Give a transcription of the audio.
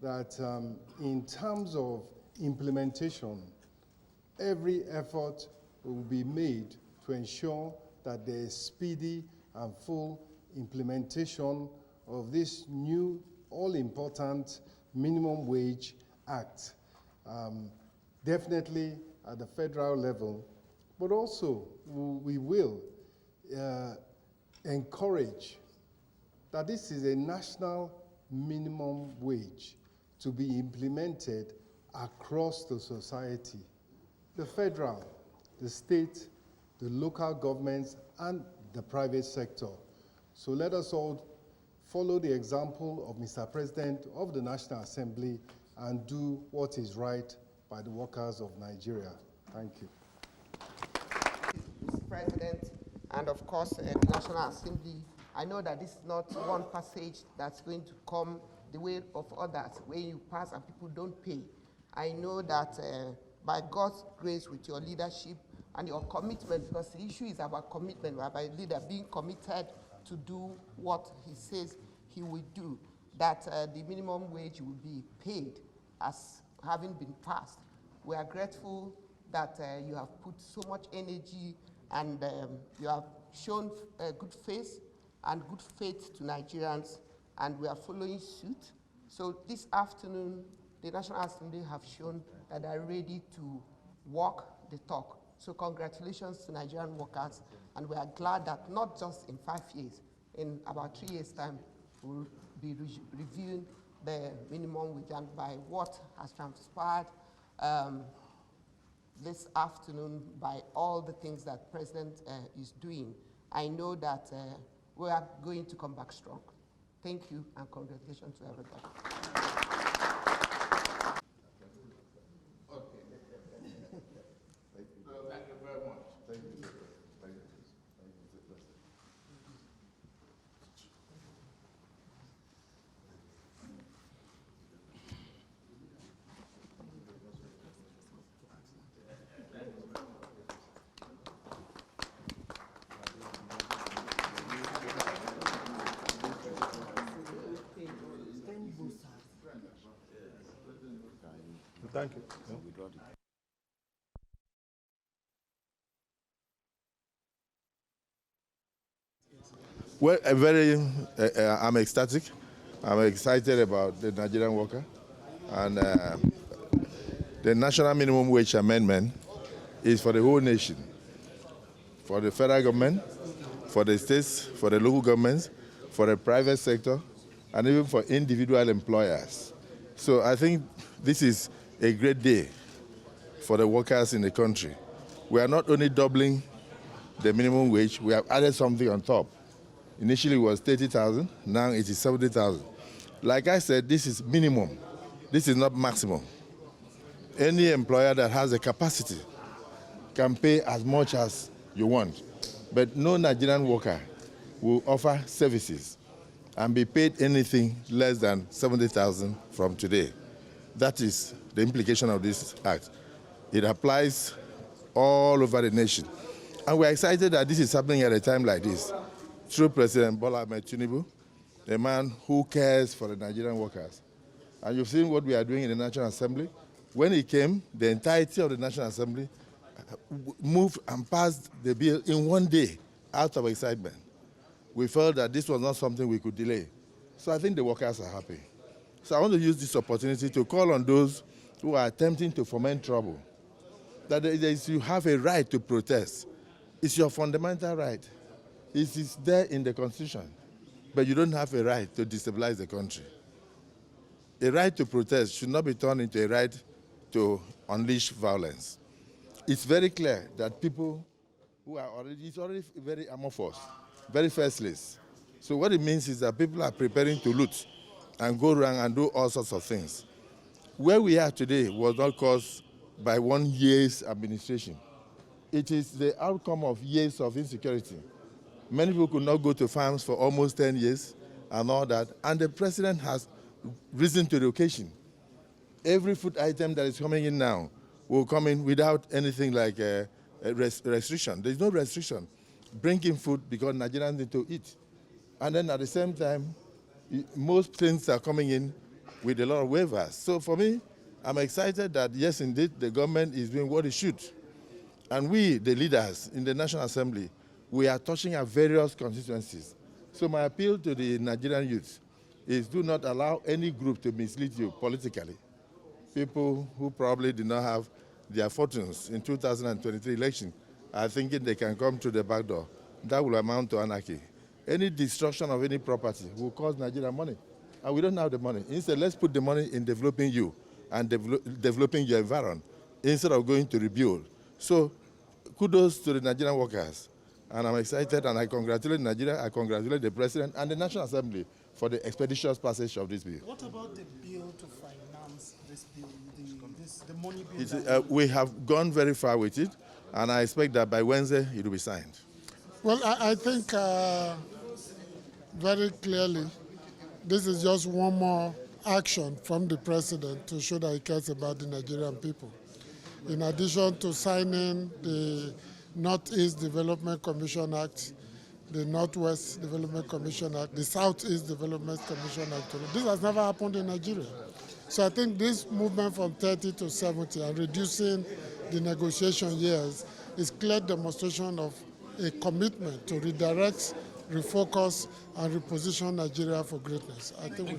that in terms of implementation, every effort will be made to ensure that there is speedy and full implementation of this new all-important Minimum Wage Act, definitely at the federal level, but also we will encourage that this is a national minimum wage to be implemented across the society, the federal, the state, the local governments, and the private sector. So let us all follow the example of Mr. President of the National Assembly and do what is right by the workers of Nigeria. Thank you. Mr. President, and of course, the National Assembly, I know that this is not one passage that's going to come the way of others, where you pass and people don't pay. I know that by God's grace, with your leadership and your commitment, because the issue is about commitment, by a leader being committed to do what he says he will do, that the minimum wage will be paid as having been passed. We are grateful that you have put so much energy and you have shown good faith and good faith to Nigerians, and we are following suit. So this afternoon, the National Assembly have shown that they are ready to walk the talk. So congratulations to Nigerian workers, and we are glad that not just in 5 years, in about 3 years' time, we'll be reviewing the minimum wage, and by what has transpired this afternoon, by all the things that President is doing, I know that we are going to come back strong. Thank you, and congratulations to everybody. Thank you very much. Thank you. Thank you. Well, I'm ecstatic. I'm excited about the Nigerian worker, and the national minimum wage amendment is for the whole nation, for the federal government, for the states, for the local governments, for the private sector, and even for individual employers. So I think this is a great day for the workers in the country. We are not only doubling the minimum wage, we have added something on top. Initially it was 30,000, now it is 70,000. Like I said, this is minimum. This is not maximum. Any employer that has the capacity can pay as much as you want, but no Nigerian worker will offer services and be paid anything less than 70,000 from today. That is the implication of this act. It applies all over the nation. And we're excited that this is happening at a time like this, through President Bola Ahmed Tinubu, a man who cares for the Nigerian workers. And you've seen what we are doing in the National Assembly. When he came, the entirety of the National Assembly moved and passed the bill in 1 day out of excitement. We felt that this was not something we could delay. So I think the workers are happy. So I want to use this opportunity to call on those who are attempting to foment trouble, that you have a right to protest. It's your fundamental right. It is there in the Constitution, but you don't have a right to destabilize the country. A right to protest should not be turned into a right to unleash violence. It's very clear that people who are it's already very amorphous, very faceless. So what it means is that people are preparing to loot and go around and do all sorts of things. Where we are today was not caused by 1 year's administration. It is the outcome of years of insecurity. Many people could not go to farms for almost 10 years and all that, and the president has risen to the occasion. Every food item that is coming in now will come in without anything like a restriction. There's no restriction. Bring in food because Nigerians need to eat. And then at the same time, most things are coming in with a lot of waivers. So for me, I'm excited that, yes, indeed, the government is doing what it should. And we, the leaders in the National Assembly, we are touching our various constituencies. So my appeal to the Nigerian youth is do not allow any group to mislead you politically. People who probably did not have their fortunes in 2023 election are thinking they can come through the back door. That will amount to anarchy. Any destruction of any property will cost Nigeria money, and we don't have the money. Instead, let's put the money in developing you and developing your environment instead of going to rebuild. So kudos to the Nigerian workers, and I'm excited, and I congratulate Nigeria, I congratulate the President and the National Assembly for the expeditious passage of this bill. What about the bill to finance this bill, the money bill? We have gone very far with it, and I expect that by Wednesday it will be signed. Well, I think very clearly this is just one more action from the President to show that he cares about the Nigerian people. In addition to signing the Northeast Development Commission Act, the Northwest Development Commission Act, the Southeast Development Commission Act, this has never happened in Nigeria. So I think this movement from 30 to 70 and reducing the negotiation years is clear demonstration of a commitment to redirect, refocus, and reposition Nigeria for greatness. I think we